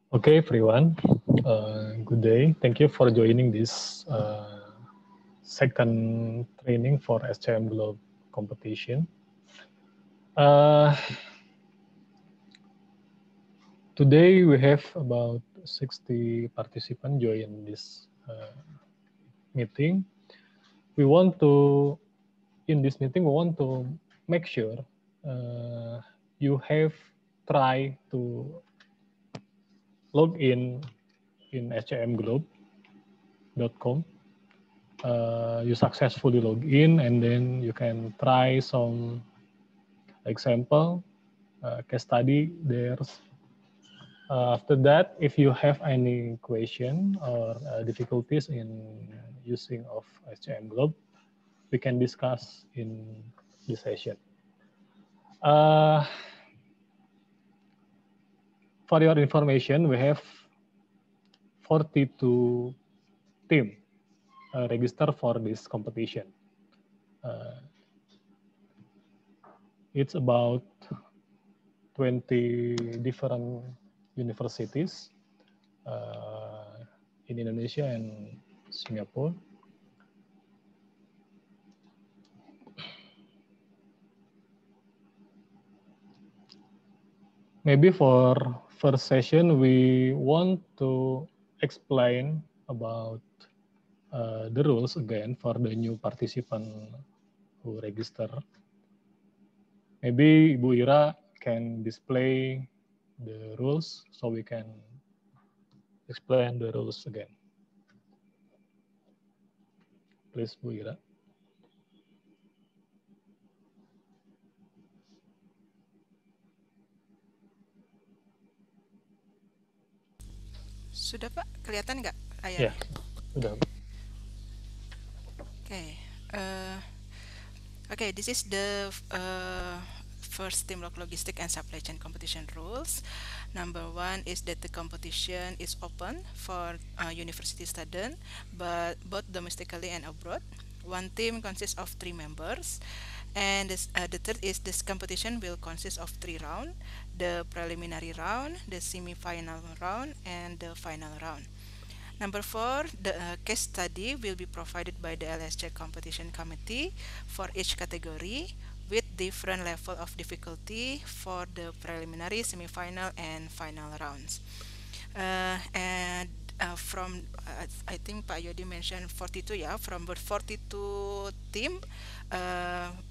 Okay, everyone. Good day. Thank you for joining this second training for SCM Globe competition. Uh, Today we have about 60 participants join this meeting. We want to, in this meeting, we want to make sure you have tried to log in scmglobe.com. You successfully log in, and then you can try some example case study there. After that, if you have any question or difficulties in using of SCM Globe, we can discuss in this session. For your information, we have 42 team register for this competition. It's about 20 different universities in Indonesia and Singapore. Maybe for first session, we want to explain about the rules again for the new participant who register. Maybe Ibu Ira can display the rules so we can explain the rules again. Please, Bu Ira. Sudah Pak, kelihatan nggak Ya, layarnya? sudah. Okay. Okay, this is the first Teamwork Logistic and Supply Chain Competition rules. Number one is that the competition is open for university students, but both domestically and abroad. One team consists of 3 members, and the third is this competition will consist of 3 rounds: the preliminary round, the semi-final round, and the final round. Number four, the case study will be provided by the LSC competition committee for each category with different level of difficulty for the preliminary, semi-final, and final rounds. And from I think Pak Yodi mentioned 42, yeah, from the 42 team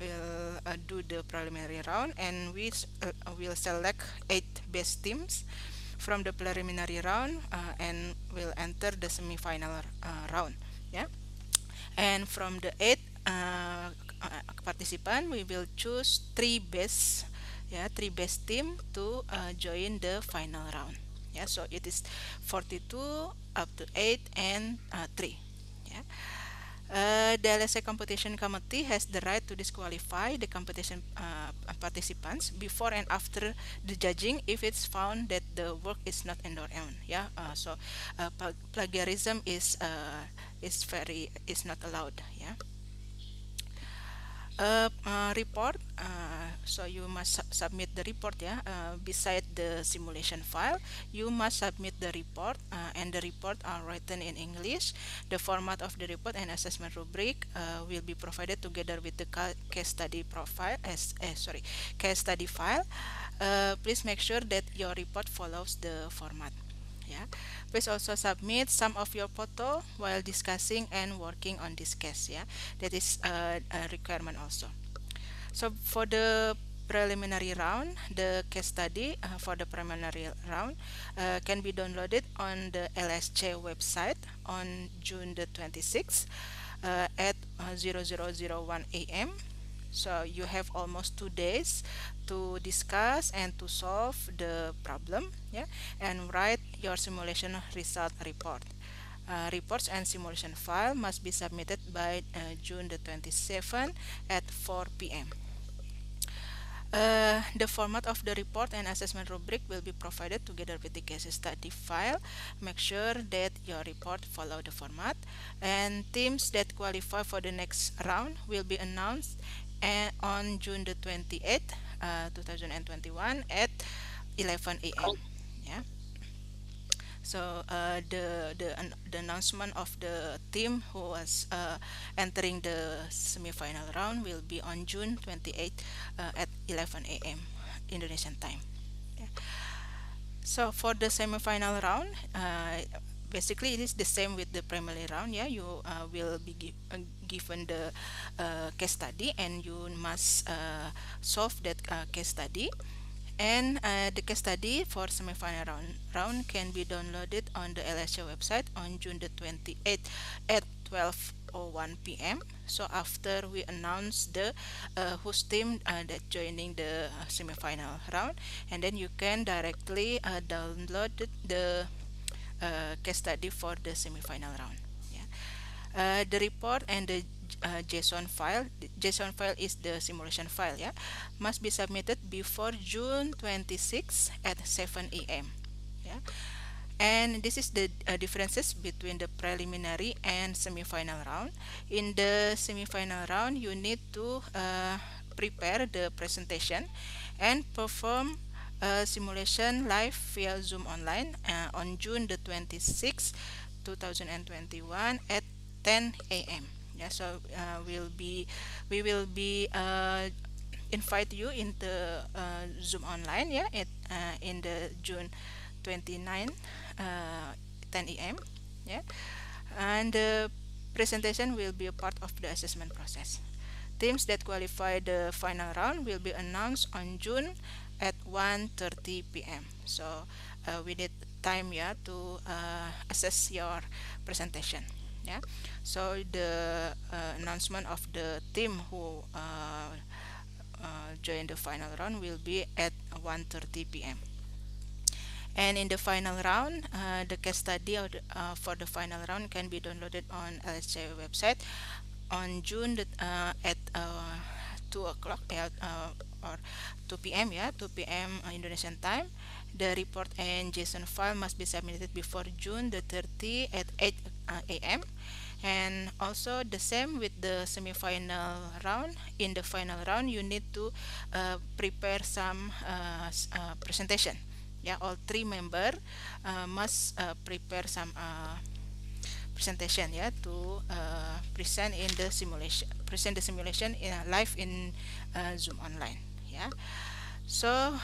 will do the preliminary round, and we will select 8 best teams from the preliminary round and will enter the semi-final round, yeah. And from the 8 participant, we will choose 3 best, yeah, 3 best team to join the final round. Yeah, so it is 42 up to 8 and 3. Yeah. The LSA competition committee has the right to disqualify the competition participants before and after the judging if it's found that the work is not in their own. Yeah, plagiarism is not allowed. Yeah. Report, so you must submit the report, yeah. Beside the simulation file, you must submit the report, and the report are written in English. The format of the report and assessment rubric will be provided together with the case study profile as sorry case study file. Please make sure that your report follows the format. Yeah. Please also submit some of your photo while discussing and working on this case. Yeah, that is a requirement also. So for the preliminary round, the case study for the preliminary round can be downloaded on the LSC website on June the 26th at 0001 a.m. So you have almost 2 days to discuss and to solve the problem, yeah, and write your simulation result report. Reports and simulation file must be submitted by June the 27th at 4 p.m. The format of the report and assessment rubric will be provided together with the case study file. Make sure that your report follow the format, and teams that qualify for the next round will be announced on June the 28th, 2021 at 11 a.m. Yeah. So the announcement of the team who was entering the semifinal round will be on June 28th at 11 a.m. Indonesian time. Yeah. So for the semifinal round, basically it is the same with the primary round. Yeah, you will be given the case study, and you must solve that case study. And the case study for semifinal round can be downloaded on the LSA website on June the 28th at 12:01 p.m. So after we announce the host team that joining the semifinal round, and then you can directly download case study for the semifinal round. Yeah. The report and the JSON file. The JSON file is the simulation file. Yeah, must be submitted before June 26 at 7 a.m. Yeah, and this is the differences between the preliminary and semifinal round. In the semifinal round, you need to prepare the presentation and perform a simulation live via Zoom online on June the 26th, 2021 at 10 a.m. Yeah, so we will be invite you in the Zoom online, yeah, in the June 29 uh, 10 a.m. Yeah, and the presentation will be a part of the assessment process. Teams that qualify the final round will be announced on June at 1:30 p.m. So we need time, yeah, to assess your presentation. Yeah, so the announcement of the team who join the final round will be at 1:30 p.m. And in the final round, the case study for the final round can be downloaded on LSJ website on June at 2 o'clock, or 2 p.m. Yeah, 2 p.m. Indonesian time. The report and JSON file must be submitted before June the 30 at 8 a.m. And also the same with the semifinal round. In the final round, you need to prepare some presentation. Yeah, all three member must prepare some presentation, yeah, to present the simulation in live in Zoom online. Yeah, so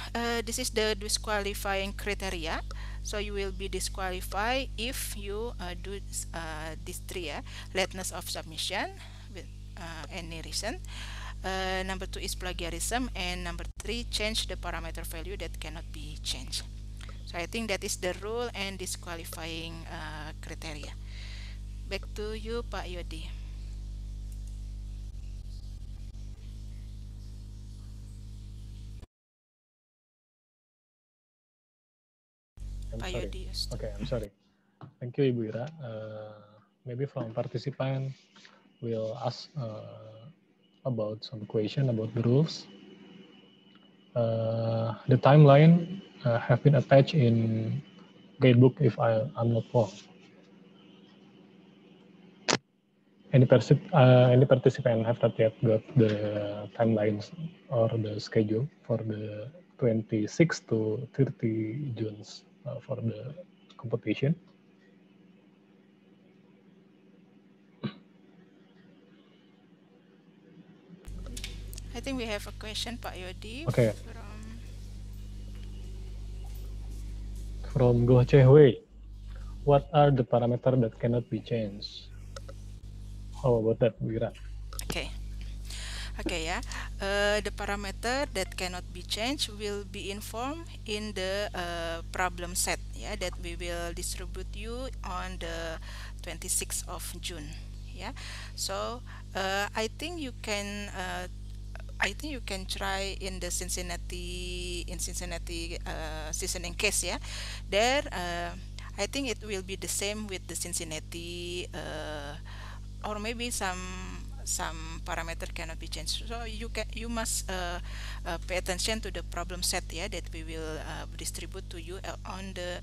this is the disqualifying criteria. So you will be disqualified if you do these three, yeah: lateness of submission with any reason. Number two is plagiarism, and number three, change the parameter value that cannot be changed. So I think that is the rule and disqualifying criteria. Back to you, Pak Yodi. I'm Pak sorry. Yodi, yes. Okay, I'm sorry. Thank you, Ibu Ira. Maybe from participant, we'll ask about some question about the rules. The timeline have been attached in guidebook if I'm not wrong. Any participant have not yet got the timelines or the schedule for the 26 to 30 June for the competition? I think we have a question, Pak Yodi, Okay, from from Goh Che Hui, what are the parameters that cannot be changed? How about that, Wira? okay. Okay, yeah. The parameter that cannot be changed will be informed in the problem set, yeah, that we will distribute you on the 26th of June. Yeah. So I think you can try in the Cincinnati seasoning case. Yeah, there I think it will be the same with the Cincinnati, or maybe some parameter cannot be changed. So you must pay attention to the problem set, yeah, that we will distribute to you on the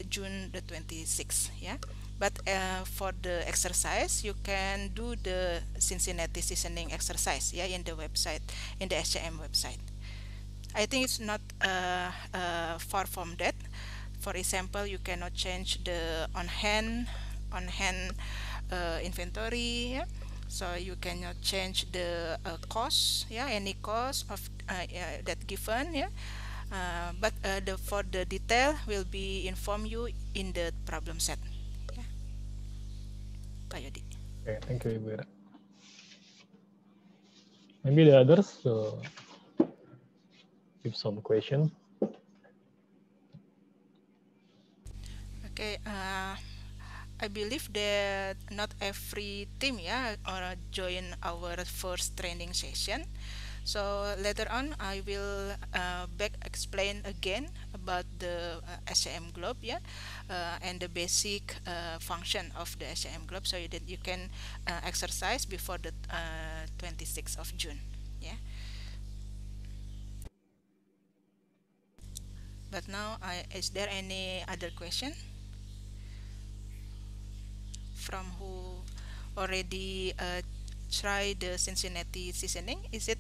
June the 26th. Yeah, but for the exercise, you can do the Cincinnati seasoning exercise, yeah, in the website, in the SCM website. I think it's not far from that. For example, you cannot change the on hand inventory, yeah? So you cannot change the cost, yeah, any cost of that given, yeah. But for the detail will be inform you in the problem set, yeah, Pak Yodi. Okay, thank you, Ibu Ira. Maybe the others give some question. Okay, I believe that not every team, yeah, or join our first training session. So later on, I will back explain again about the SAM Globe, yeah, and the basic function of the SAM Globe, so that you can exercise before the 26th of June, yeah. But now, is there any other question from who already try the Cincinnati seasoning? Is it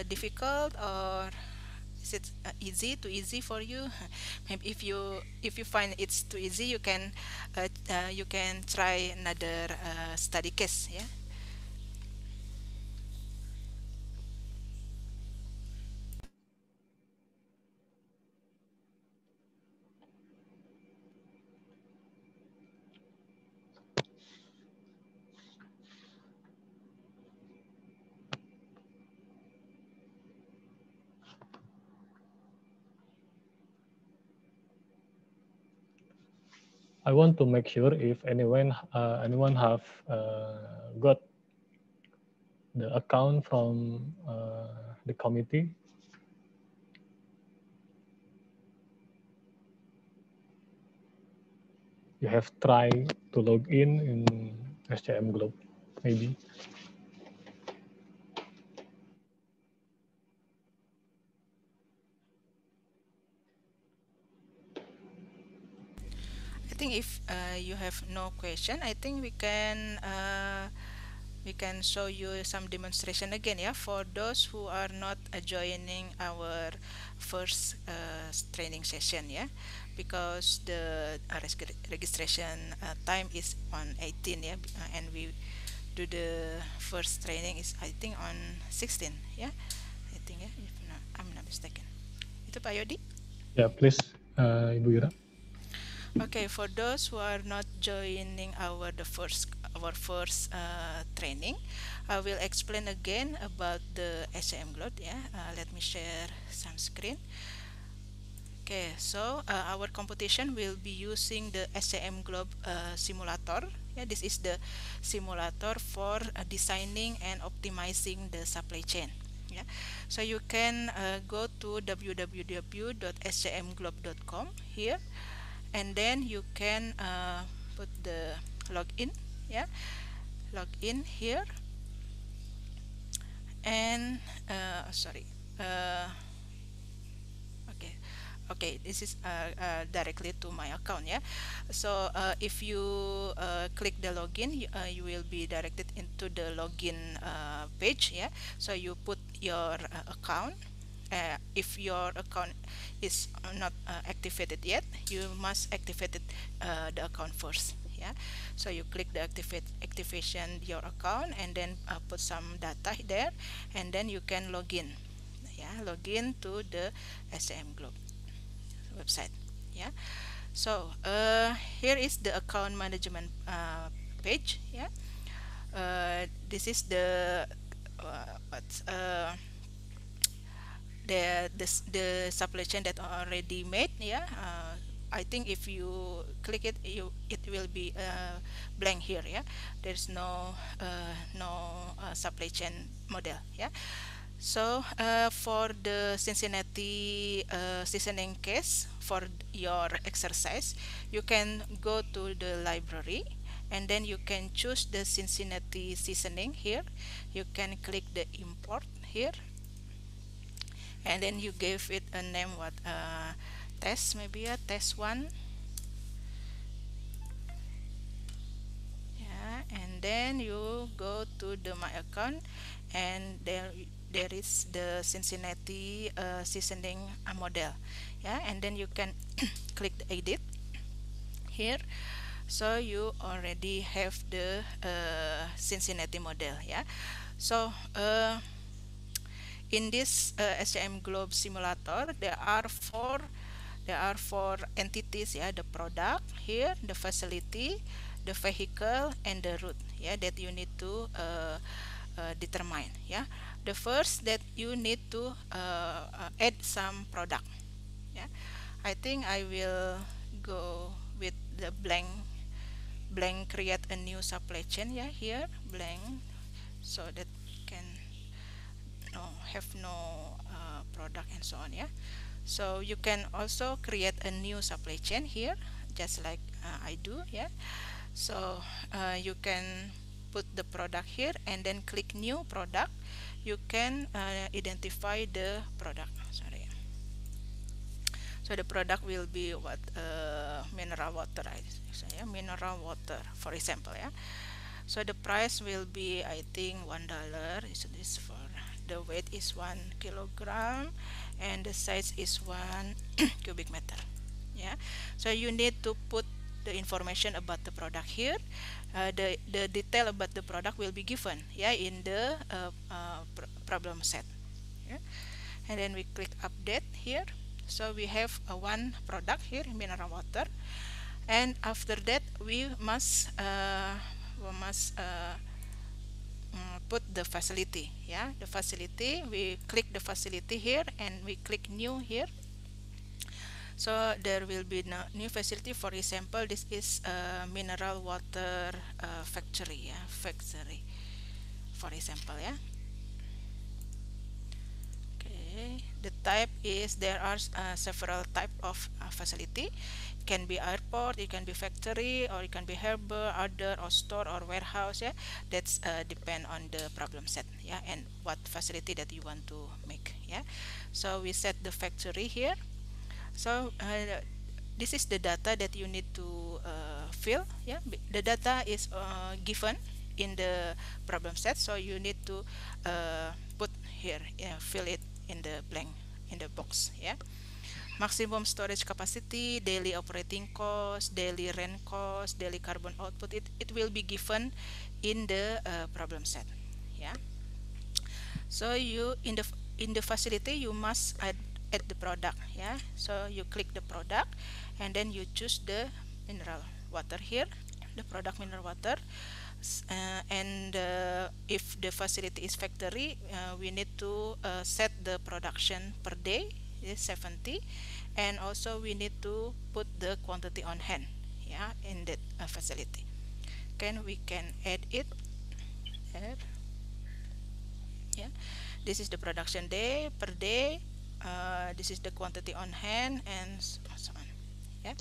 difficult, or is it too easy for you? Maybe if you find it's too easy, you can try another study case. Yeah. I want to make sure if anyone have got the account from the committee. You have tried to log in SCM Globe, maybe. I think if you have no question, I think we can show you some demonstration again, yeah, for those who are not joining our first training session, yeah, because the registration time is on 18, yeah, and we do the first training is I think on 16, yeah, I think, yeah, if not, I'm not mistaken. Itu Pak Yodi. Yeah, please, Ibu Ira. Okay, for those who are not joining our first training, I will explain again about the SAM Globe. Yeah, let me share some screen. Okay, so our competition will be using the SAM Globe simulator. Yeah, this is the simulator for designing and optimizing the supply chain. Yeah, so you can go to www.samglobe.com here, and then you can put the login, yeah, login here, and sorry, uh, okay, okay, this is directly to my account, yeah. So if you click the login, you will be directed into the login page, yeah. So you put your account. If your account is not activated yet, you must activate it, the account first, yeah. So you click the activation your account, and then put some data there, and then you can log in, yeah, log in to the SM Globe website, yeah. So here is the account management page, yeah. This is the what the supply chain that are already made, yeah. I think if you click it, it will be blank here, yeah. There's no supply chain model, yeah. So for the Cincinnati seasoning case, for your exercise, you can go to the library, and then you can choose the Cincinnati seasoning here. You can click the import here, and then you give it a name, what, test, maybe a test one, yeah. And then you go to the my account, and there is the Cincinnati seasoning model, yeah, and then you can click the edit here. So you already have the Cincinnati model, yeah. So in this SCM Globe simulator, there are four entities, yeah, the product here, the facility, the vehicle, and the route, yeah, that you need to determine, yeah. The first that you need to add some product, yeah. I think I will go with the blank create a new supply chain, yeah, here blank, so that can have no product and so on, yeah. So you can also create a new supply chain here, just like I do, yeah. So you can put the product here and then click new product. You can identify the product, sorry. So the product will be what, mineral water, I say, yeah, mineral water, for example, yeah. So the price will be, I think, $1. Is this for the weight is 1 kilogram, and the size is 1 cubic meter. Yeah. So you need to put the information about the product here. The detail about the product will be given, yeah, in the problem set. Yeah. And then we click update here. So we have one product here, mineral water, and after that we must put the facility, yeah, the facility. We click the facility here and we click new here. So there will be no new facility. For example, this is a mineral water factory, yeah, factory, for example, yeah. Okay, the type is, there are several type of facility. It can be airport, it can be factory, or it can be harbor, other, or store, or warehouse, yeah. That's depend on the problem set, yeah, and what facility that you want to make, yeah. So we set the factory here. So this is the data that you need to fill, yeah. The data is given in the problem set, so you need to put here, fill it in the blank, in the box, yeah. Maximum storage capacity, daily operating cost, daily rent cost, daily carbon output, it will be given in the problem set, yeah. So you in the facility you must add the product, yeah. So you click the product and then you choose the mineral water here, the product mineral water. And if the facility is factory, we need to set the production per day is 70, and also we need to put the quantity on hand, yeah, in that facility. We can add it here, yeah. This is the production day per day, this is the quantity on hand, and so on, yeah.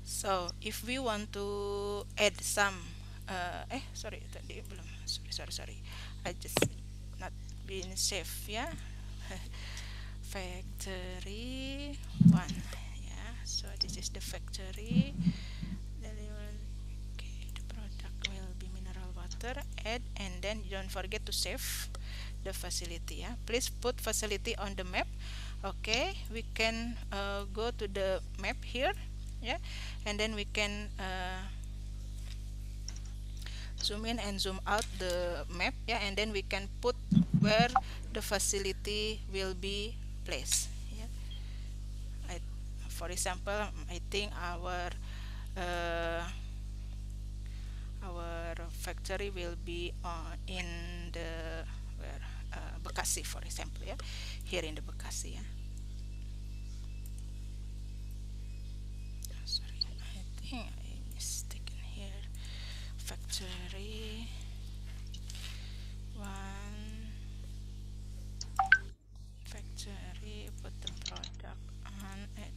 So if we want to add some sorry, tadi belum, sorry, I just not been safe, yeah. Factory one, yeah. So this is the factory. Okay, the product will be mineral water, add, and then don't forget to save the facility, yeah. Please put facility on the map. Okay, we can go to the map here, yeah, and then we can zoom in and zoom out the map, yeah, and then we can put where the facility will be placed, yeah. For example, I think uh, our factory will be in the where Bekasi, for example, yeah, here in the Bekasi, yeah. Sorry, I think I mistaken here. Factory one, factory, put the product on it,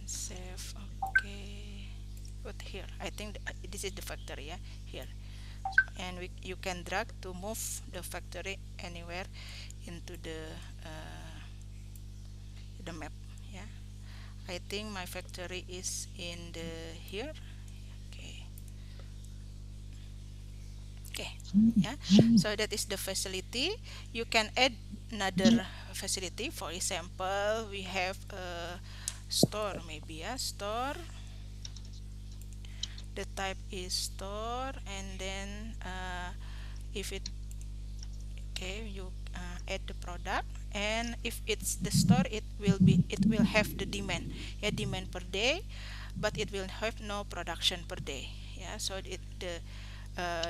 save. Okay, put here, I think this is the factory, yeah, here. And you can drag to move the factory anywhere into the map, yeah. I think my factory is in the here. Okay, Yeah, so that is the facility. You can add another facility. For example, we have a store, maybe, yeah, store. The type is store, and then if it okay, you add the product, and if it's the store, it will have the demand, yeah, demand per day, but it will have no production per day. Yeah, so the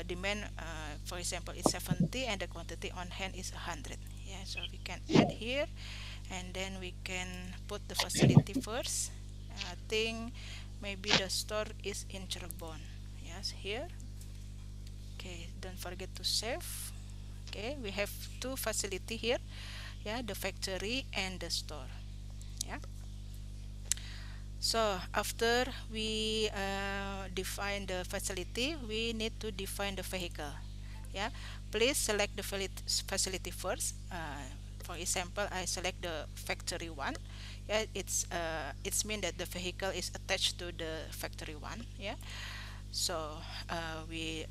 demand, for example, is 70 and the quantity on hand is 100. Yeah, so we can add here, and then we can put the facility first. I think maybe the store is in Cirebon. Yes, here. Okay, don't forget to save. Okay, we have two facility here. Yeah, the factory and the store. Yeah. So after we define the facility, we need to define the vehicle. Yeah, please select the facility first. For example, I select the factory one. Yeah, it's mean that the vehicle is attached to the factory one. Yeah, so we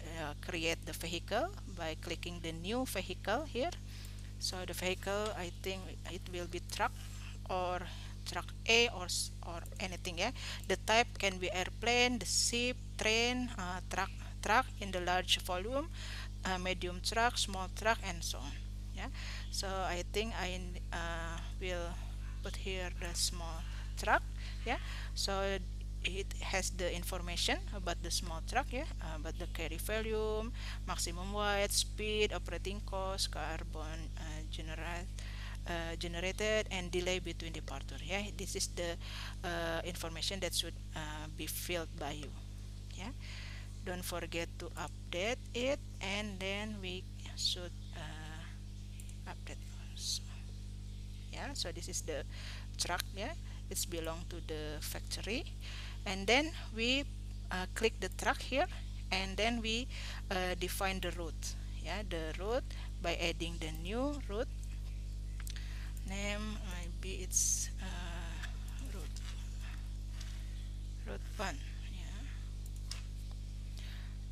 create the vehicle by clicking the new vehicle here. So the vehicle, I think it will be truck or truck A, or anything. Yeah, the type can be airplane, the ship, train, truck in the large volume, medium truck, small truck, and so on. Yeah, so I think I will put here the small truck. Yeah, so it has the information about the small truck. Yeah, about the carry volume, maximum weight, speed, operating cost, carbon generated, and delay between departure. Yeah, this is the information that should be filled by you. Yeah, don't forget to update it, and then we should update also. Yeah, so this is the truck. Yeah, it's belong to the factory, and then we click the truck here, and then we define the route. Yeah, the route by adding the new route name. Maybe it's route 1. Yeah,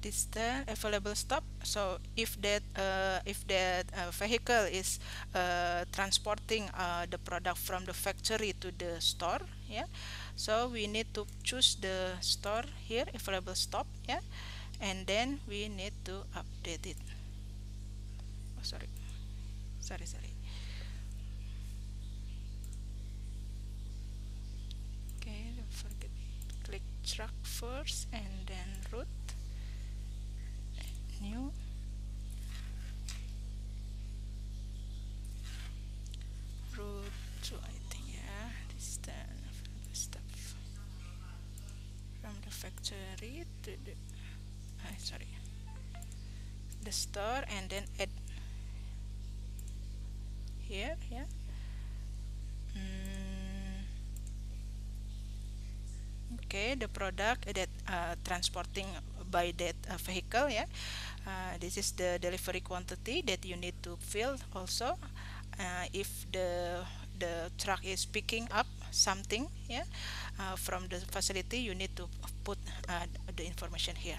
distance, available stop. So if that vehicle is transporting the product from the factory to the store. Yeah, so we need to choose the store here, available stop. Yeah, and then we need to update it. Oh, sorry. Okay, don't forget, click truck first, and then route, new route to, I think. Yeah, this the stuff from the factory to the sorry, the store, and then add here. Yeah, mm, okay, the product that transporting by that vehicle. Yeah, this is the delivery quantity that you need to fill also. If the truck is picking up something, yeah, from the facility, you need to put the information here.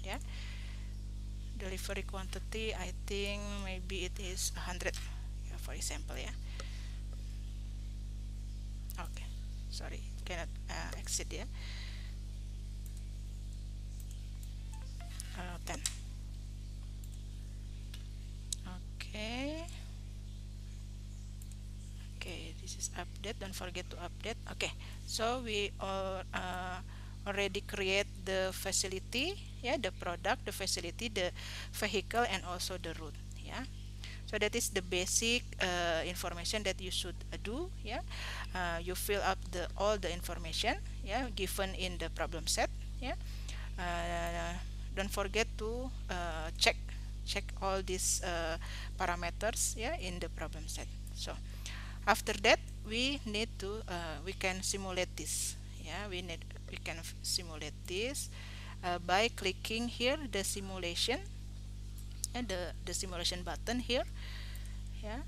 Yeah, delivery quantity, I think maybe it is 100, yeah, for example. Yeah, okay, sorry, cannot exit. Yeah, 10. Okay, okay, this is update, don't forget to update. Okay, so we already create the facility. Yeah, the product, the facility, the vehicle, and also the route. Yeah, so that is the basic information that you should do. Yeah, you fill up the all the information, yeah, given in the problem set. Yeah, uh, don't forget to check all these parameters, yeah, in the problem set. So after that, we can simulate this. Yeah, we can simulate this by clicking here the simulation, and the simulation button here. Yeah,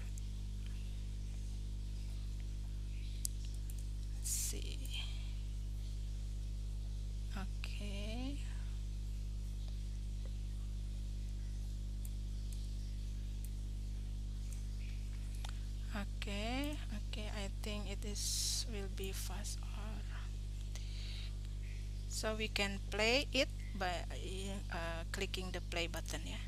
let's see. Okay, Okay, okay, I think it is will be fast or so we can play it by clicking the play button, yeah.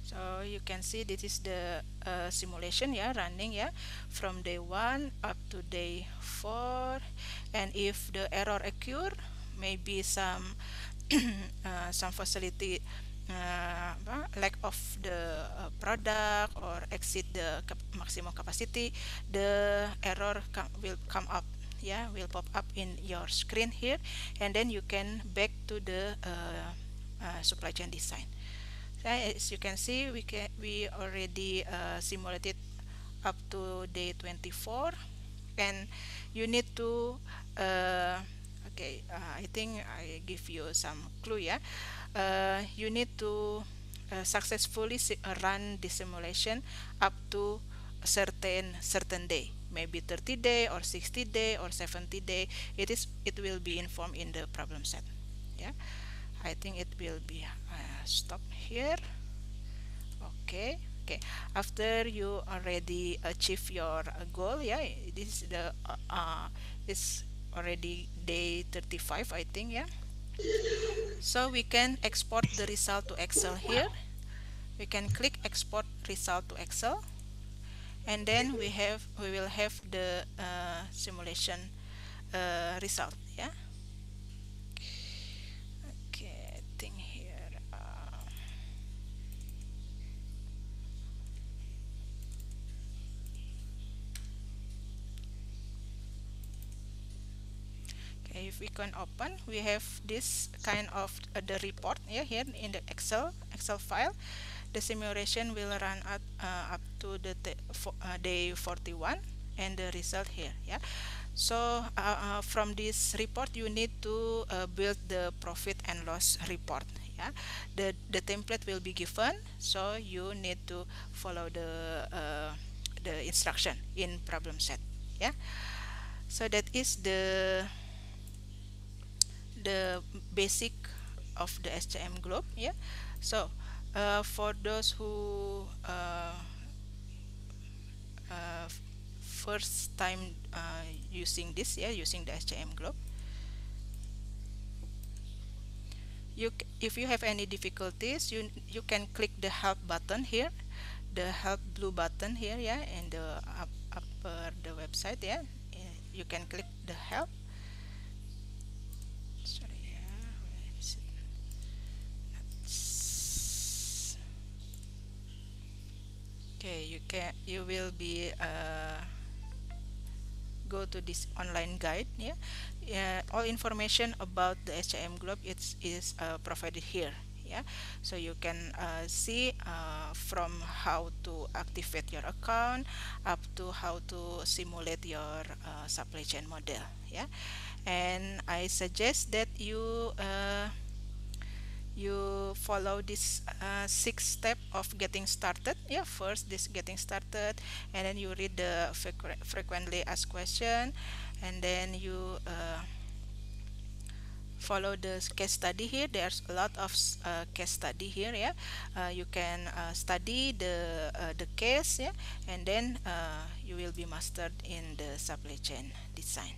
So you can see this is the simulation, yeah, running, yeah, from day 1 up to day 4. And if the error occur, maybe some facility lack of the product or exceed the maximum capacity, the error will come up, yeah, will pop up in your screen here, and then you can back to the supply chain design. As you can see, we already simulated up to day 24, and you need to okay, I think I give you some clue, yeah. You need to successfully run the simulation up to a certain day, maybe 30 day or 60 day or 70 day. It will be informed in the problem set, yeah. I think it will be stop here. Okay, okay. After you already achieve your goal, yeah, this is the is already day 35, I think, yeah. So we can export the result to Excel here. We can click export result to Excel, and then we will have the simulation result, yeah. Okay, I think here. Okay, if we can open, we have this kind of the report, yeah, here in the Excel file. The simulation will run up to the day 41, and the result here, yeah. So from this report you need to build the profit and loss report, yeah. The template will be given, so you need to follow the instruction in problem set, yeah. So that is the basic of the SCM Globe, yeah. So for those who uh, first time using this, yeah, using the SCM Globe, if you have any difficulties, you can click the help button here, the help blue button here, yeah, and the upper the website, yeah. You can click the help. Sorry, yeah, where is it? Okay, you will be go to this online guide, yeah. All information about the SCM Globe is provided here, yeah. So you can see from how to activate your account up to how to simulate your supply chain model, yeah. And I suggest that you follow this 6 step of getting started, yeah. First, this getting started, and then you read the frequently asked question, and then you follow the case study here. There's a lot of case study here, yeah. You can study the case, yeah, and then you will be mastered in the supply chain design,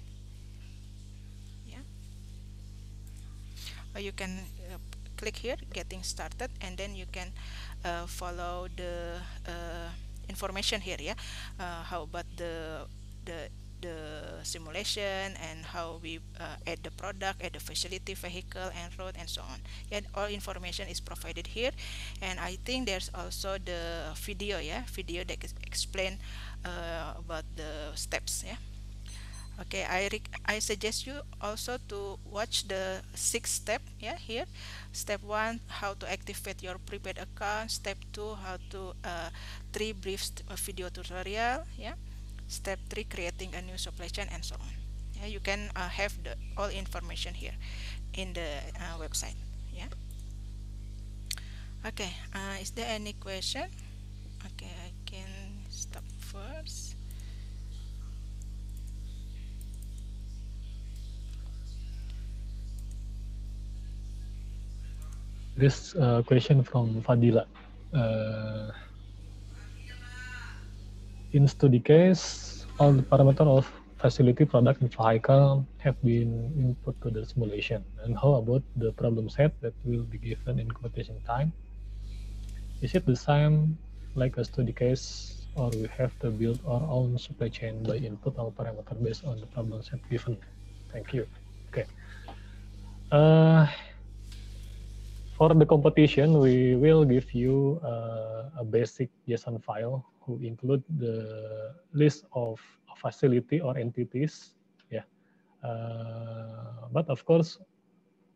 yeah. Or you can click here getting started, and then you can follow the information here, yeah. How about the the simulation, and how we add the product, add the facility, vehicle and road, and so on, and all information is provided here. And I think there's also the video, yeah, video that explain about the steps, yeah. Okay, I suggest you also to watch the 6 step, yeah, here. Step 1, how to activate your prepaid account. Step 2, how to 3 brief video tutorial, yeah. Step 3, creating a new supply chain, and so on. Yeah, you can have the all information here in the website, yeah. Okay, is there any question? Okay, I can stop first. This question from Fadila. Uh, In study case, all the parameters of facility, product, and vehicle have been input to the simulation. And how about the problem set that will be given in computation time? Is it the same like a study case, or we have to build our own supply chain by input all parameter based on the problem set given? Thank you. Okay. For the competition, we will give you a basic JSON file who include the list of facility or entities. Yeah. But of course,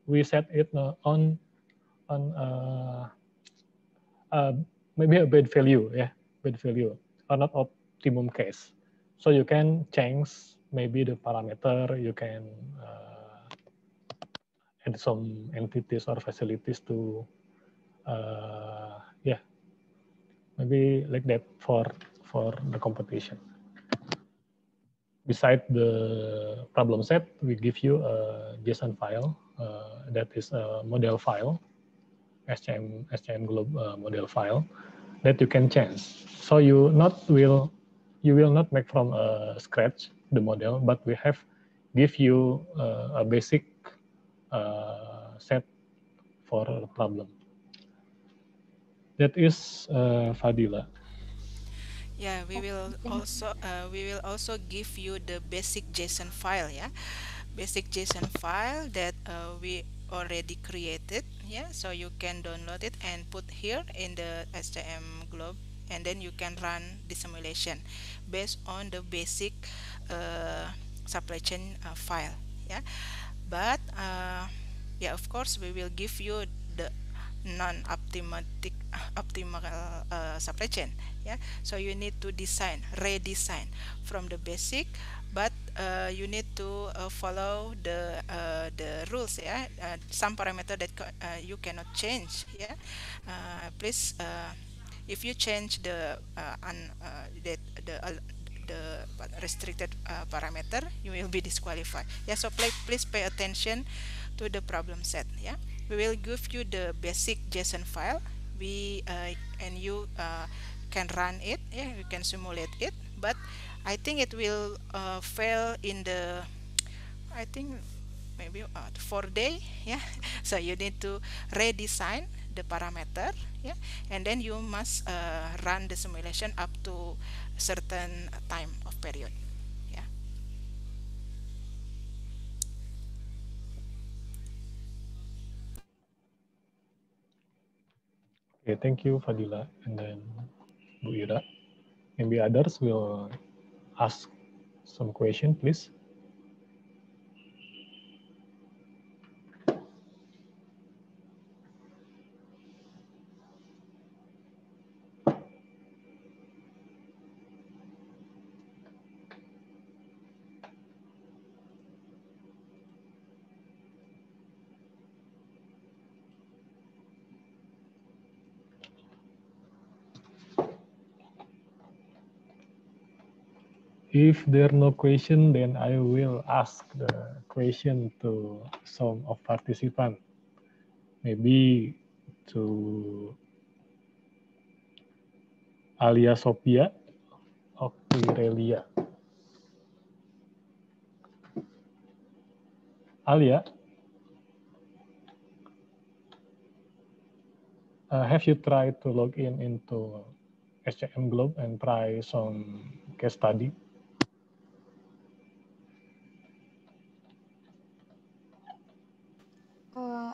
we set it on maybe a bad value, bad value, or not optimum case. So you can change maybe the parameter, you can add some entities or facilities to, maybe like that for the competition. Beside the problem set, we give you a JSON file that is a model file, SCM Globe model file that you can change. So you will not make from scratch the model, but we have give you a basic set for the problem. That is Fadila. Yeah, we will also give you the basic JSON file, yeah. Basic JSON file that we already created, yeah. So you can download it and put here in the SCM Globe, and then you can run the simulation based on the basic supply chain file, yeah. But yeah, of course, we will give you the non-optimatic optimal supply chain, yeah. So you need to redesign from the basic, but you need to follow the rules, yeah. Some parameter that you cannot change, yeah. Please, if you change the restricted parameter, you will be disqualified, yeah. So please pay attention to the problem set, yeah. We will give you the basic JSON file, and you can run it, yeah. You can simulate it, but I think it will fail in the, I think maybe 4 day, yeah. So you need to redesign the parameter, yeah, and then you must run the simulation up to certain time of period, yeah. Okay, thank you, Fadila, and then Bu Ira. Maybe others will ask some question, please. If there are no question, then I will ask the question to some of participants. Maybe to Alia Sophia or Irelia. Alia, have you tried to log in into SCM Globe and try some case study?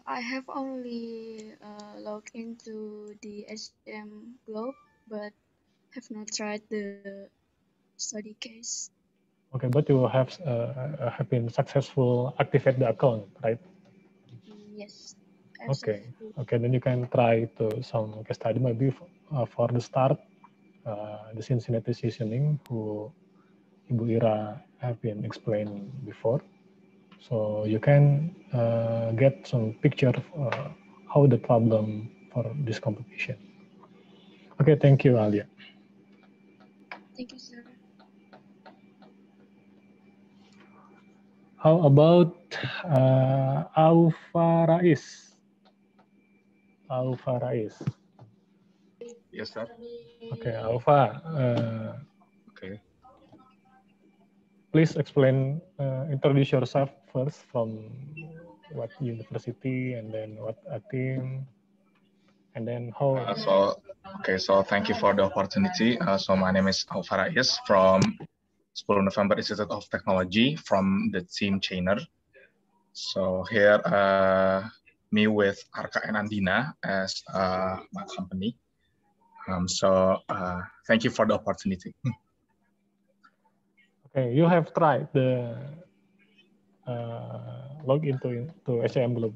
I have only logged into the SCM Globe, but have not tried the study case. Okay, but you have been successful activate the account, right? Yes. Okay. Okay, then you can try to some case study maybe for the start, the Cincinnati seasoning, who Ibu Ira have been explained before. So you can get some picture of how the problem for this competition. Okay, thank you, Alia. Thank you, sir. How about Aufa Rais? Aufa Rais. Yes, sir. Okay, Aufa, Okay. Please explain, introduce yourself first, from what university, and then what team, and then how. So thank you for the opportunity. So my name is Alvara Is from 10 November Institute of Technology from the team Chainer. So here, me with Arka and Andina as my company. Thank you for the opportunity. Okay, you have tried the log into SCM Globe.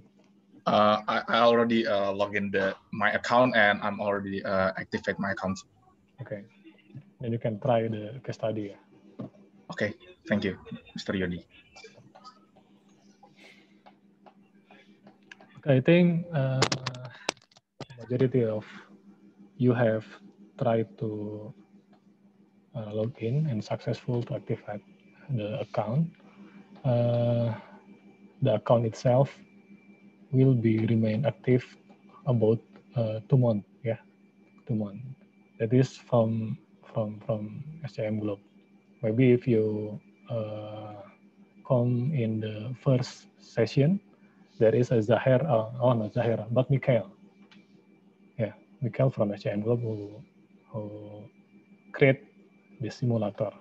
I already log in my account, and I'm already activate my account. Okay, then you can try the case study. Okay, thank you, Mr. Yodi. Okay, I think majority of you have tried to log in and successful to activate the account. The account itself will be remain active about 2 months. Yeah, 2 months. That is from SCM Globe. Maybe if you come in the first session, there is a Zahir, not Zahir, but Mikhail. Yeah, Mikhail from SCM Globe who create the simulator.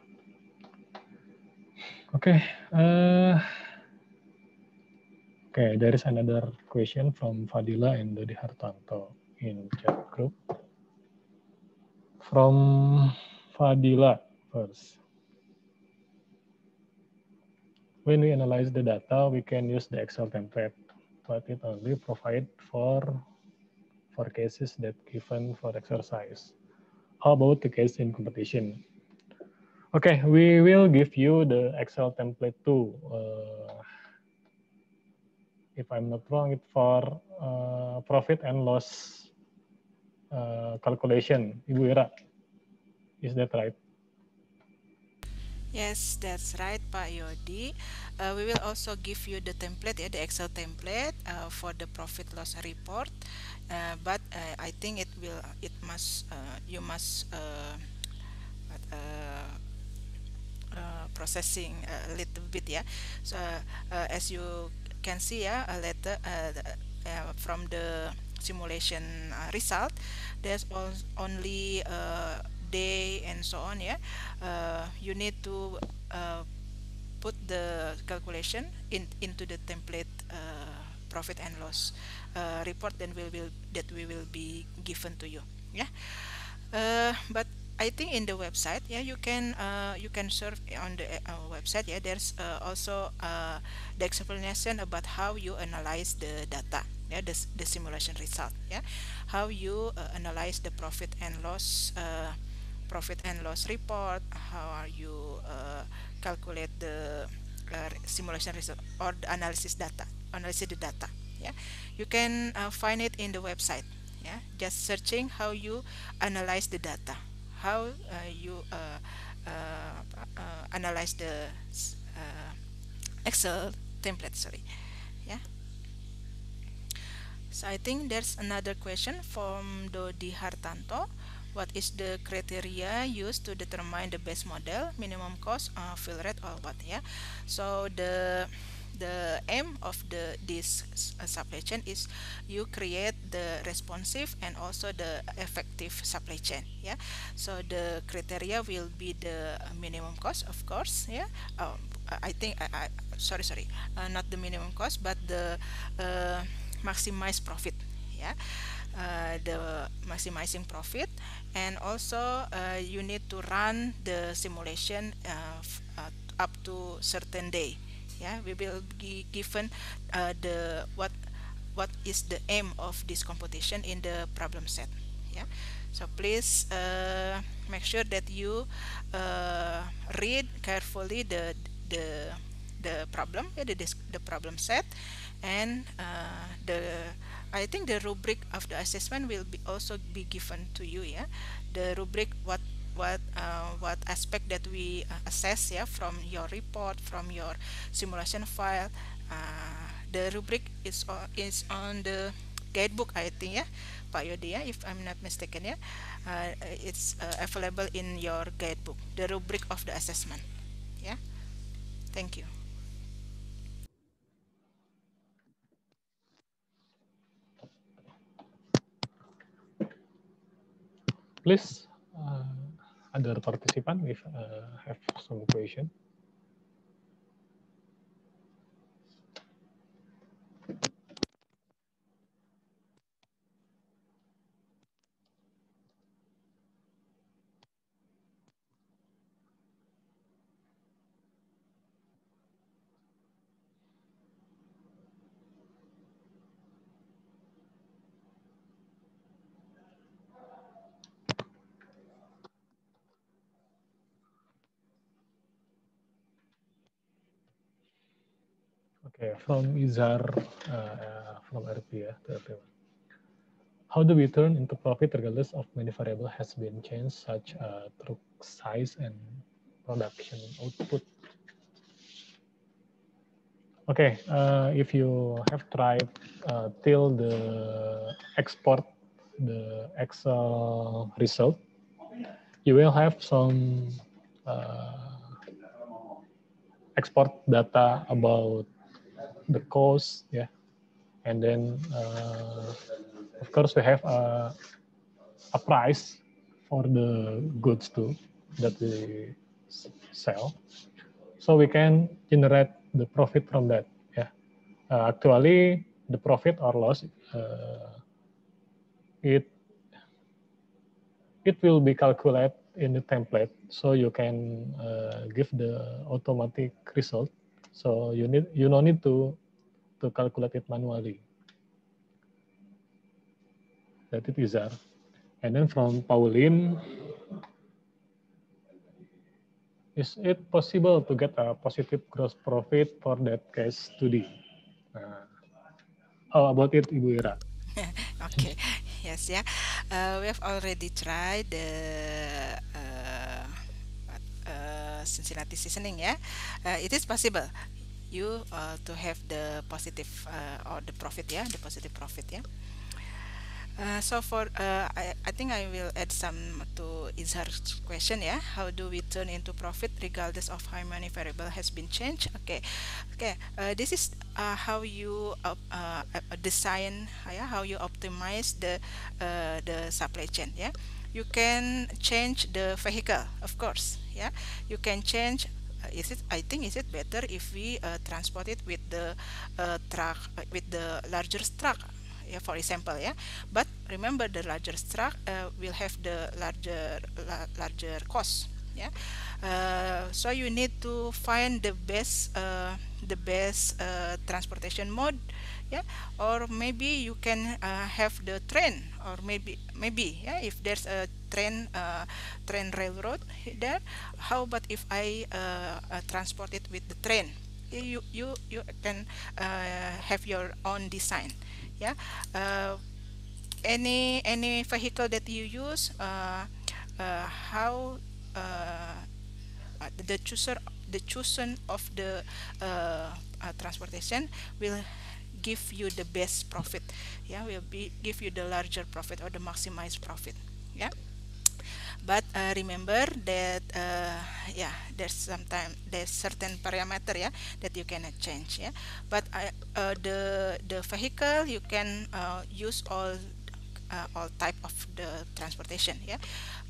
Okay. Okay, there is another question from Fadila and Dodi Hartanto in chat group. From Fadila first. When we analyze the data, we can use the Excel template, but it only provides for cases that given for exercise. How about the case in competition? Okay, we will give you the Excel template too. If I'm not wrong, it's for profit and loss calculation, Ibu Ira. Is that right? Yes, that's right, Pak Yodi. We will also give you the template, the Excel template for the profit loss report. But I think you must processing a little bit, yeah. So as you can see, yeah, a letter from the simulation result, there's only day and so on, yeah. You need to put the calculation into the template profit and loss report, then we will be given to you, yeah. But I think in the website, yeah, you can surf on the website, yeah. There's also the explanation about how you analyze the data, yeah, the simulation result, yeah, how you analyze the profit and loss report, how are you calculate the simulation result or the analysis the data, yeah. You can find it in the website, yeah, just searching how you analyze the data, how you analyze the uh, Excel template, sorry, yeah. So I think there's another question from Dodi Hartanto. What is the criteria used to determine the best model, minimum cost, fill rate, or what? Yeah. So the aim of this supply chain is you create the responsive and also the effective supply chain. Yeah. So the criteria will be the minimum cost, of course. Yeah. I think sorry, not the minimum cost, but the maximize profit, yeah. The maximizing profit, and also you need to run the simulation up to certain day, yeah. We will be given the what is the aim of this competition in the problem set, yeah. So please make sure that you read carefully the problem, yeah, the problem set, and the I think the rubric of the assessment will be also be given to you, yeah. The rubric, what aspect that we assess, yeah, from your report, from your simulation file. The rubric is on the guidebook, I think, yeah, Pak Yodi, yeah, if I'm not mistaken, yeah. It's available in your guidebook, the rubric of the assessment. Yeah, thank you. Please, other participant if have some question. Okay, from Izar, from RP, ya, to everyone. How do we turn into profit regardless of many variable has been changed, such truck size and production output? Okay, if you have tried till the export the Excel result, you will have some export data about the cost, yeah, and then of course we have a price for the goods too that we sell, so we can generate the profit from that. Yeah, actually the profit or loss it will be calculated in the template, so you can give the automatic result. So you no need to calculate it manually. That it is there. And then from Pauline, is it possible to get a positive gross profit for that case study? How about it, Ibu Ira? Okay, yes, yeah. We have already tried the Cincinnati seasoning, yeah. It is possible you to have the positive or the profit, yeah, the positive profit, yeah. So for I think I will add some to Izhar's question, yeah. How do we turn into profit regardless of how many variable has been changed? Okay, okay. This is how you design, yeah, how you optimize the supply chain, yeah. You can change the vehicle, of course, yeah. You can change. Is it? I think is it better if we transport it with the truck, with the larger truck, yeah, for example, yeah. But remember, the larger truck will have the larger cost, yeah. So you need to find the best transportation mode, yeah. Or maybe you can have the train, or maybe yeah, if there's a train railroad there, how about if I transport it with the train? You can have your own design, yeah. Any vehicle that you use, how the chosen of the transportation will give you the best profit, yeah, will be give you the larger profit or the maximized profit, yeah. But remember that yeah, there's certain parameter, yeah, that you cannot change, yeah. But the vehicle you can use all type of the transportation, yeah.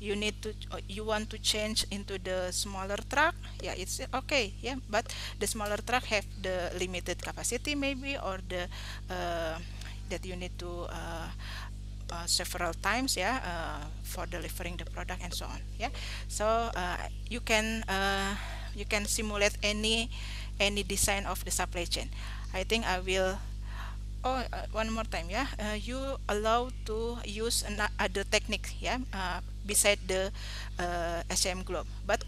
You need to you want to change into the smaller truck, yeah, it's okay, yeah. But the smaller truck have the limited capacity maybe, or the that you need to several times, yeah, for delivering the product and so on, yeah. So you can simulate any design of the supply chain. I think I will. Oh, one more time, yeah. You allow to use other technique, yeah, beside the SCM globe. But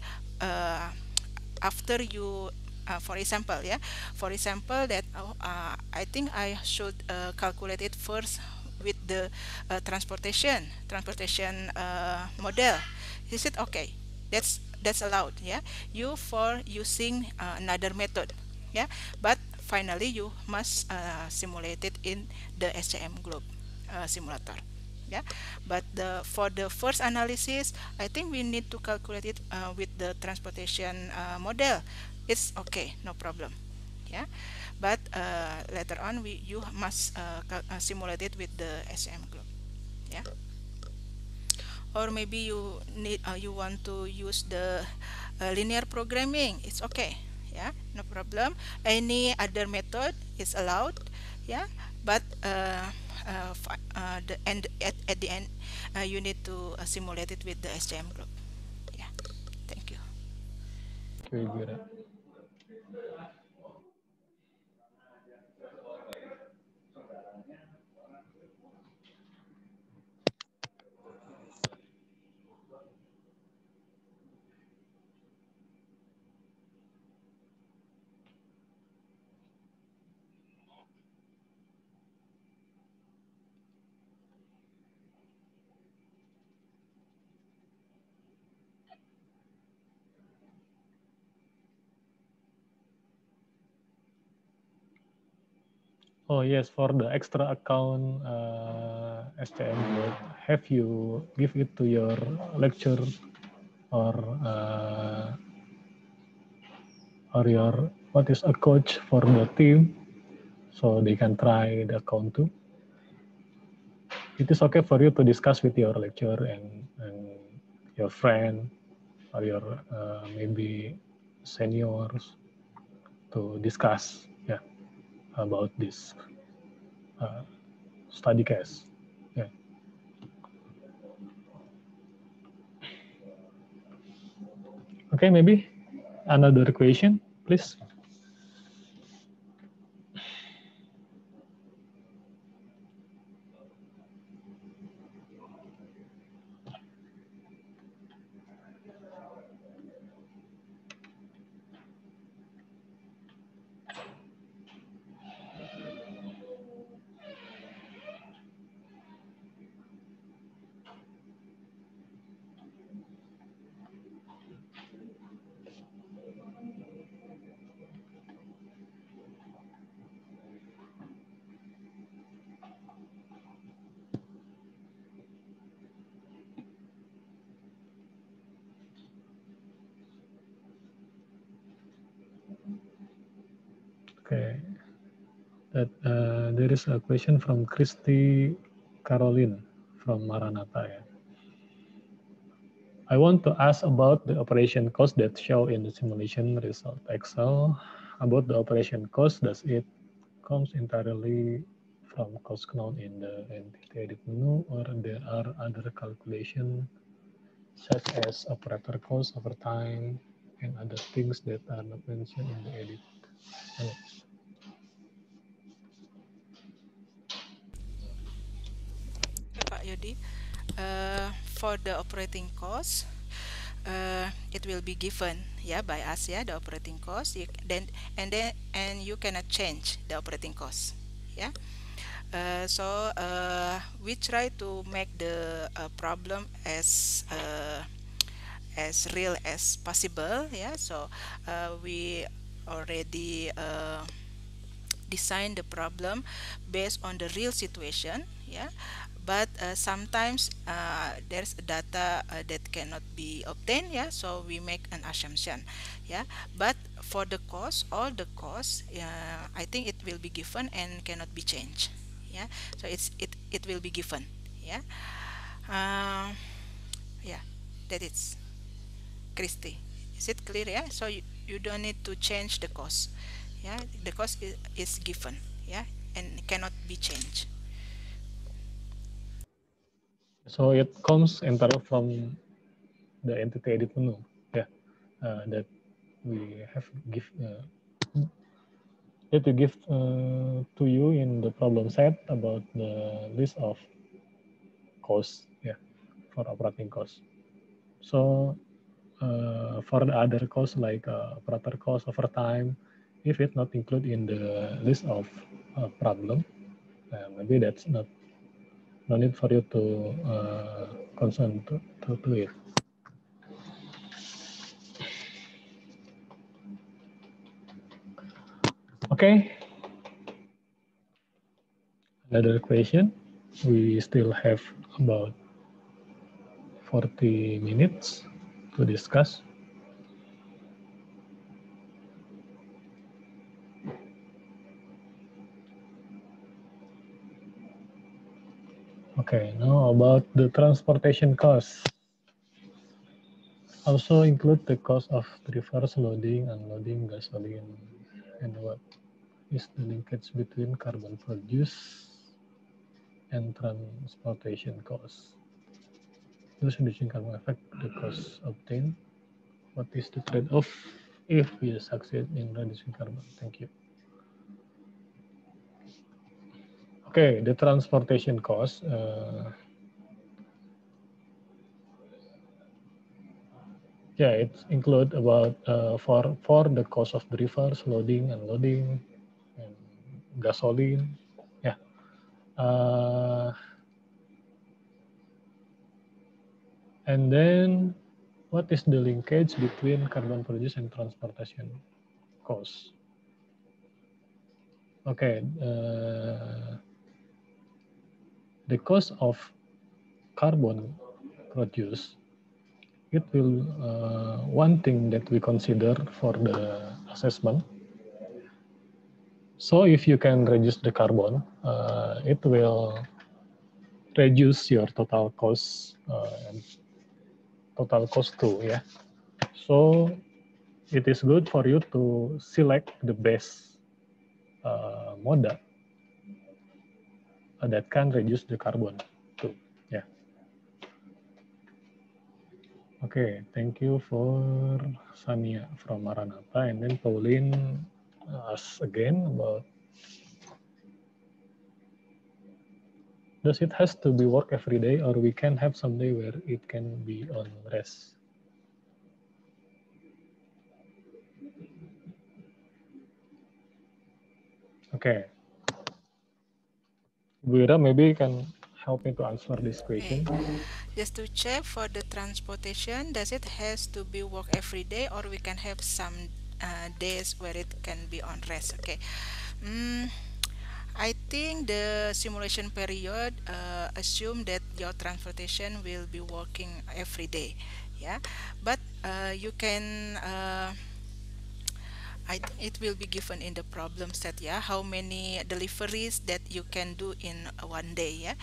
after you, for example, yeah, for example that I think I should calculate it first with the transportation model. Is it okay? That's allowed, yeah. You for using another method, yeah. But finally you must simulate it in the SCM globe. simulator. Yeah, but for the first analysis, I think we need to calculate it with the transportation model. It's okay, no problem. Yeah, but later on you must simulate it with the SCM globe. Yeah, or maybe you want to use the linear programming. It's okay. Yeah, no problem. Any other method is allowed. Yeah, but the end at the end you need to simulate it with the SCM group. Yeah, thank you. Thank you, Gira. Oh yes, for the extra account SCM group, have you give it to your lecture or your what is a coach for the team so they can try the account too? It is okay for you to discuss with your lecturer and your friend or your maybe seniors to discuss about this study case. Yeah. Okay, maybe another question, please. Okay. That there is a question from Christy Caroline from Maranatha. Yeah. I want to ask about the operation cost that show in the simulation result Excel. About the operation cost, does it comes entirely from cost known in the entity edit menu, or there are other calculations such as operator cost, overtime, and other things that are not mentioned in the edit menu? Pak Yodi, for the operating cost, it will be given by us the operating cost. And you cannot change the operating cost. Yeah. So we try to make the problem as real as possible. Yeah. So we already design the problem based on the real situation. Yeah, but sometimes there's data that cannot be obtained. Yeah, so we make an assumption. Yeah, but for the cost, all the costs, I think it will be given and cannot be changed. Yeah, so it will be given. Yeah, uh, yeah, that is Christy. Is it clear? Yeah, so you don't need to change the cost. Yeah, the cost is given. Yeah, and cannot be changed. So it comes entirely from the entity edit menu. Yeah, that we have to give to you in the problem set about the list of costs. Yeah, for operating costs. So for the other costs like operator cost, overtime, if it's not included in the list of problem, maybe that's not no need for you to concern to it. Okay. Another question. we still have about 40 minutes to discuss. Okay, now about the transportation costs. Also include the cost of reverse loading, unloading gasoline, and what is the linkage between carbon produced and transportation costs. Does reducing carbon affect the cost obtained? What is the trade-off if we succeed in reducing carbon? Thank you. Okay, the transportation cost. Yeah, it include about for the cost of the reverse loading, unloading, and gasoline. Yeah. And then, what is the linkage between carbon produced and transportation costs? Okay, the cost of carbon produced, it will one thing that we consider for the assessment. So if you can reduce the carbon, it will reduce your total cost and total cost too. Yeah. So it is good for you to select the best moda that can reduce the carbon too. Yeah. Okay, thank you for Sania from Maranatha, and then Pauline asks again about, does it has to be work every day, or we can have some day where it can be on rest? Okay. Buira, maybe you can help me to answer this question. Just to check for the transportation, does it has to be work every day, or we can have some days where it can be on rest? Okay. I think the simulation period assume that your transportation will be working every day, yeah. But you can it will be given in the problem set, yeah, how many deliveries that you can do in one day, yeah.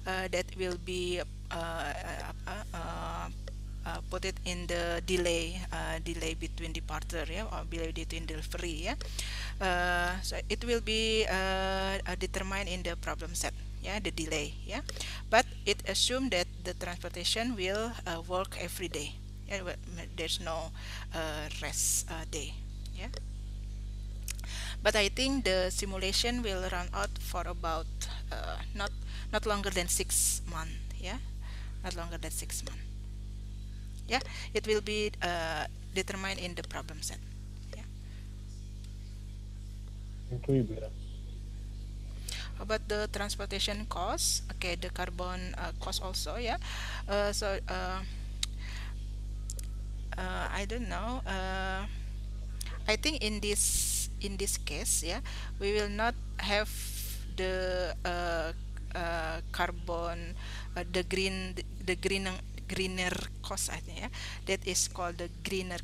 That will be put it in the delay between departure, yeah, or delay between delivery, yeah. So it will be determined in the problem set, yeah, the delay, yeah. But it assumed that the transportation will work every day, yeah, there's no rest day, yeah. But I think the simulation will run out for about not longer than 6 months, yeah, not longer than 6 months, yeah. It will be determined in the problem set, yeah. Thank you, Buira. About the transportation cost, okay, the carbon cost also, yeah. So I don't know, I think in this case, yeah, we will not have the carbon, the greener cost, I think, yeah. That is called the greener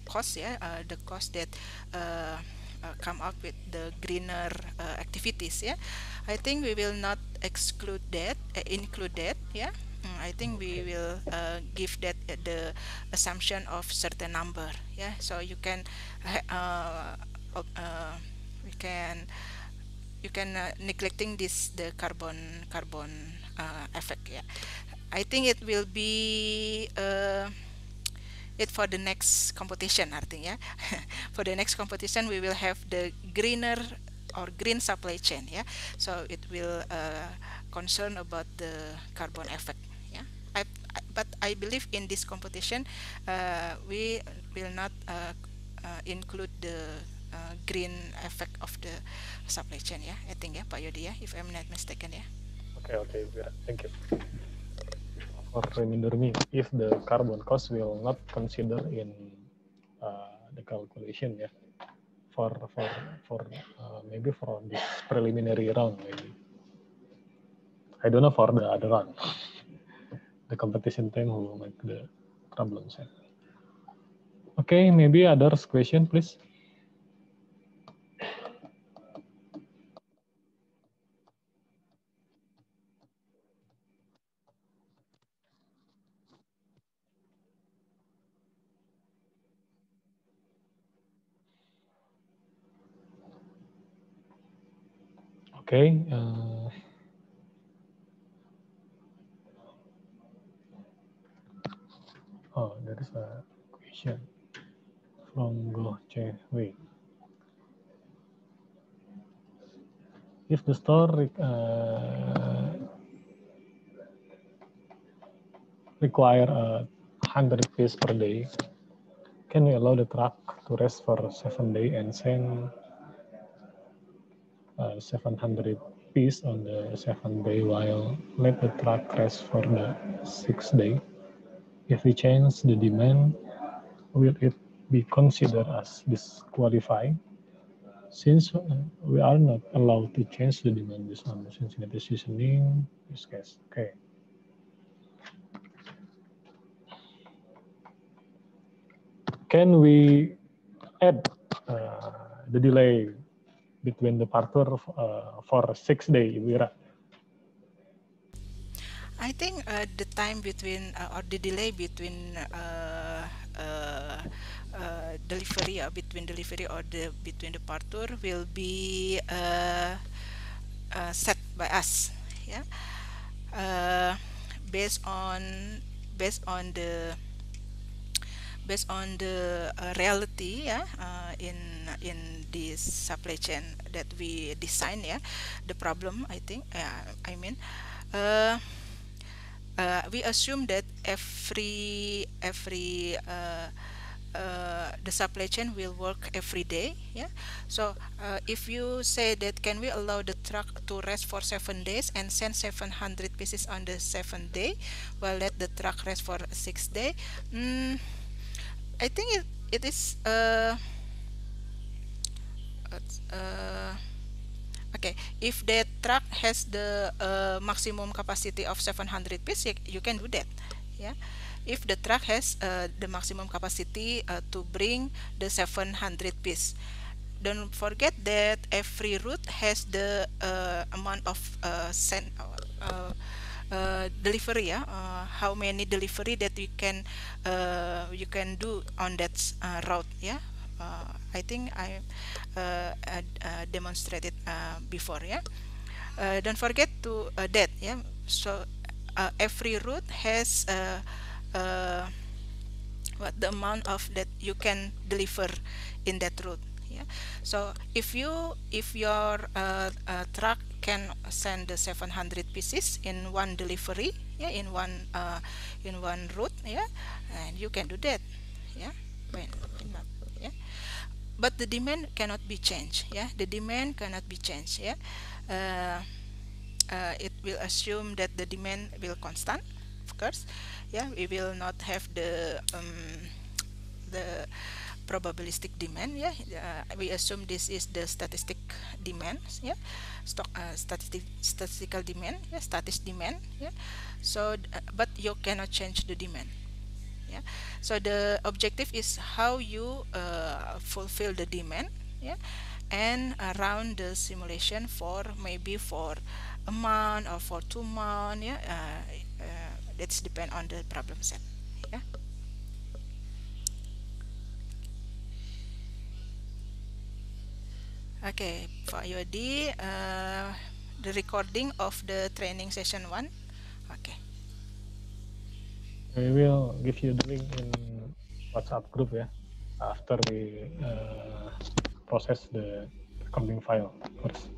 cost, yeah. The cost that come up with the greener activities, yeah. I think we will not exclude that, include that, yeah. I think we will give that the assumption of certain number, yeah. So you can we can you can neglecting this the carbon effect, yeah. I think it will be it for the next competition, I think, yeah. For the next competition we will have the greener or green supply chain, yeah. So it will concern about the carbon effect, yeah. But I believe in this competition we will not include the green effect of the supply chain, yeah. I think, yeah, Pak Yodi, yeah, if I'm not mistaken, yeah. Okay, Buira. Thank you for reminder me if the carbon cost will not consider in the calculation, yeah, for maybe for this preliminary round maybe. I don't know for the other one, the competition team who make the problem set. Okay, maybe others question, please. Okay. Oh, there is a question from Go Wei. If the store require 100 piece per day, can we allow the truck to rest for 7 days and send 700 piece on the 7th day while let the truck rest for the 6th day? If we change the demand, will it be considered as disqualifying? Since we are not allowed to change the demand based on the Cincinnati seasoning, this case. Okay. Can we add the delay between departure for 6 days, Wira? I think the time between or the delay between delivery between delivery or between departure will be set by us, yeah, uh, based on based on the reality, yeah, in this supply chain that we design, yeah, the problem, I think, I mean, uh, we assume that every the supply chain will work every day, yeah. So if you say that, can we allow the truck to rest for 7 days and send 700 pieces on the 7th day, while let the truck rest for 6 day? I think it is uh, okay. If the truck has the maximum capacity of 700 pieces, you can do that, yeah. If the truck has the maximum capacity to bring the 700 piece, don't forget that every route has the amount of delivery, yeah, how many delivery that you can do on that route, yeah. I think I demonstrated before, yeah. Don't forget to that, yeah. So every route has uh, what the amount of that you can deliver in that route, yeah. So if your truck can send the 700 pieces in one delivery, yeah, in one route, yeah, and you can do that, yeah. when, yeah, but the demand cannot be changed, yeah, the demand cannot be changed, yeah. uh, it will assume that the demand will constant, of course, yeah. We will not have the probabilistic demand, yeah. We assume this is the statistic demand, yeah. Statistical demand, yeah, static demand, yeah. So but you cannot change the demand, yeah. So the objective is how you fulfill the demand, yeah, and around the simulation for maybe for a month or for 2 months, yeah. That's depend on the problem set, yeah. Okay, for IOD, the recording of the training session 1. Okay. We will give you the link in WhatsApp group, yeah, after we process the recording file first.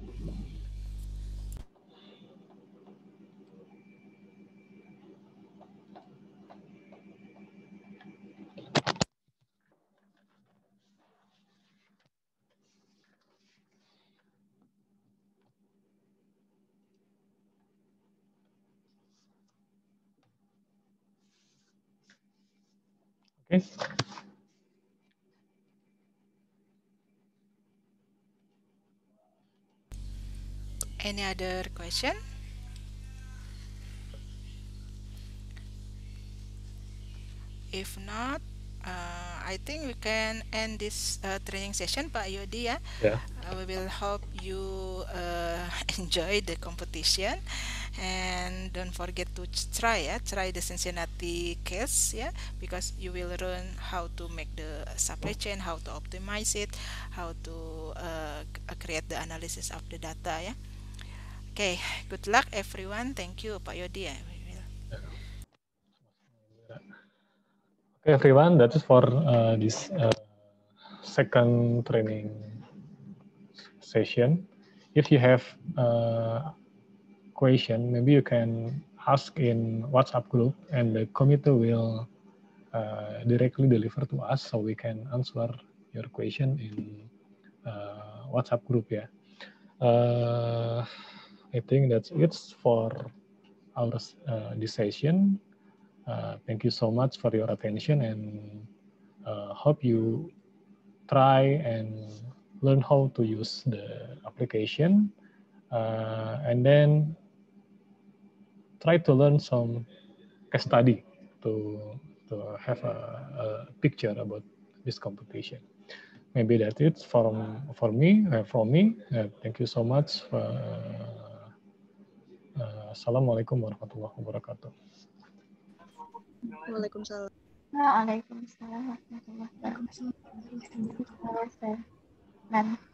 Okay. Any other question? If not, I think we can end this training session, Pak Yodi ya. Yeah. We will hope you enjoy the competition, and don't forget to try the Cincinnati case because you will learn how to make the supply chain, how to optimize it, how to create the analysis of the data. Okay, good luck everyone. Thank you, Pak Yodi. We will. Okay, everyone, that is for this second training session. If you have question, maybe you can ask in WhatsApp group, and the committee will directly deliver to us, so we can answer your question in WhatsApp group. I think that's it for our this session. Thank you so much for your attention, and hope you try and learn how to use the application, and then try to learn some case study to have a picture about this competition. Maybe that's it for me. From me, thank you so much. Assalamualaikum warahmatullahi wabarakatuh. Waalaikumsalam. Waalaikumsalam warahmatullahi wabarakatuh.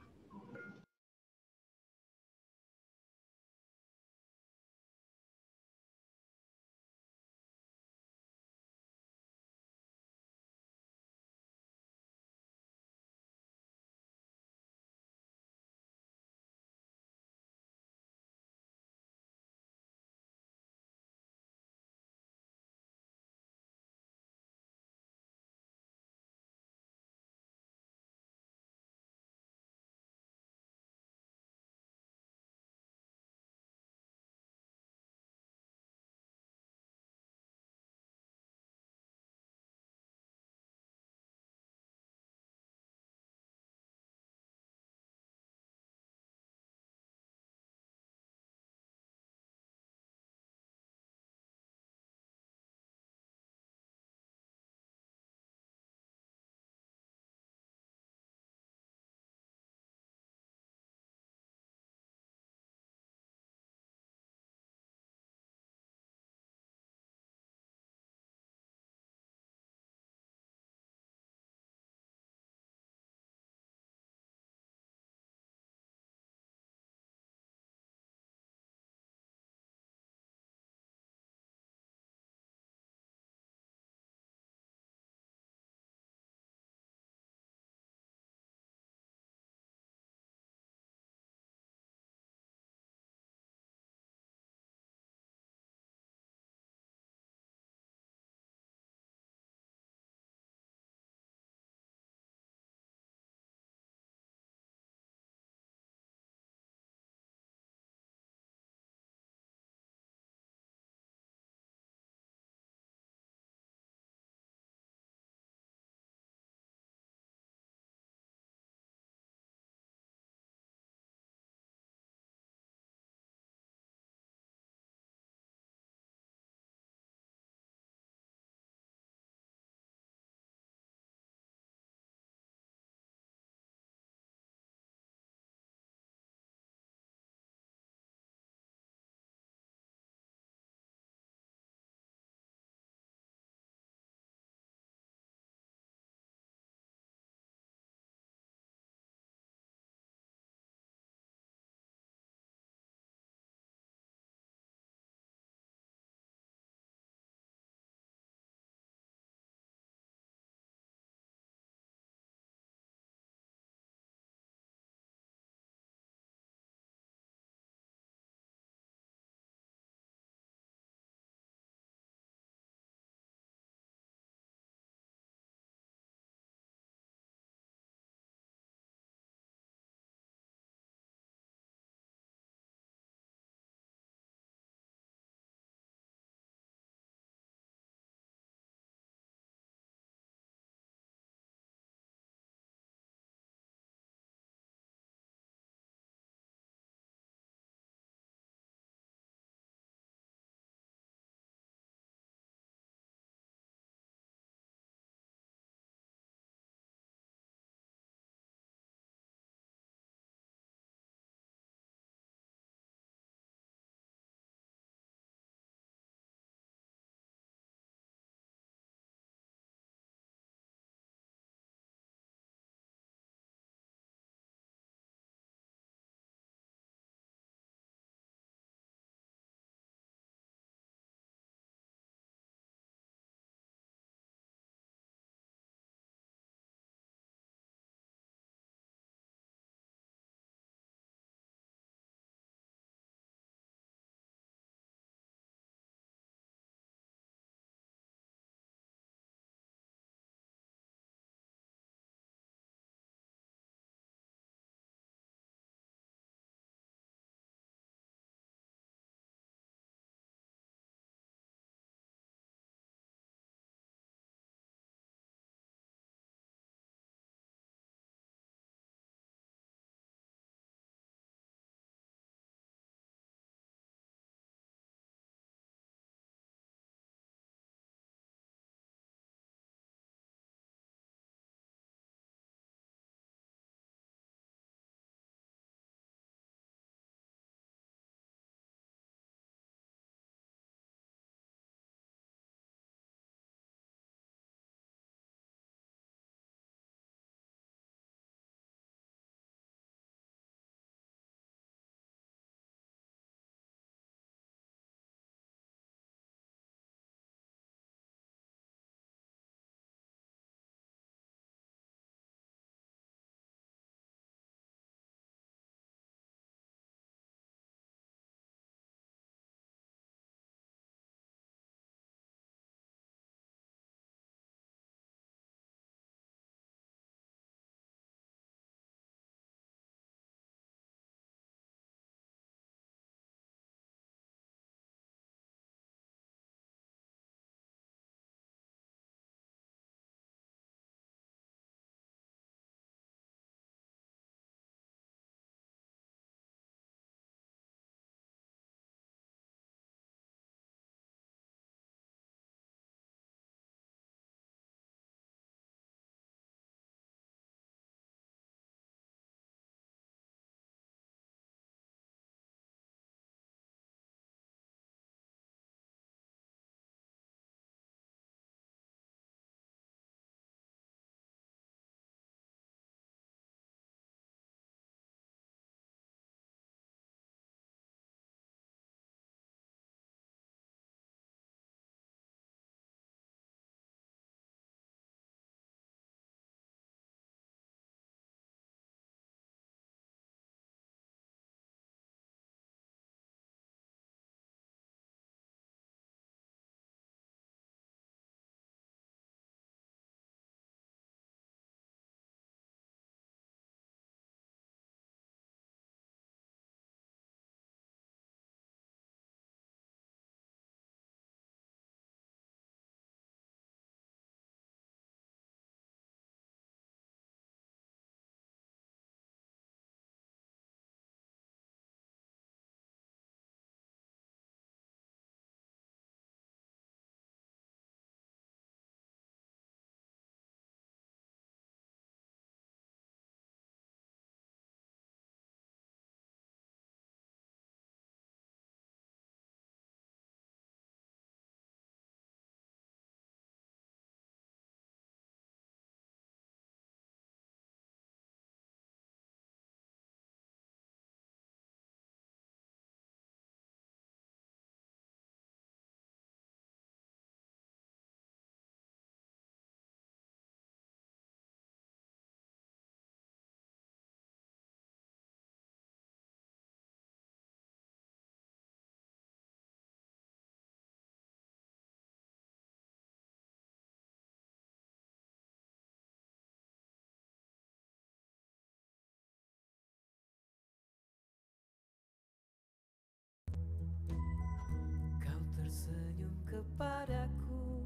kepadaku.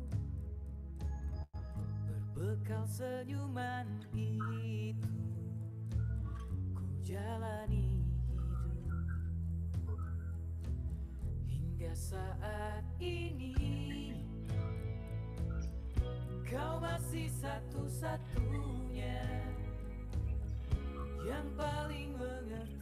Berbekal senyuman itu, ku jalani hidup hingga saat ini. Kau masih satu-satunya yang paling mengerti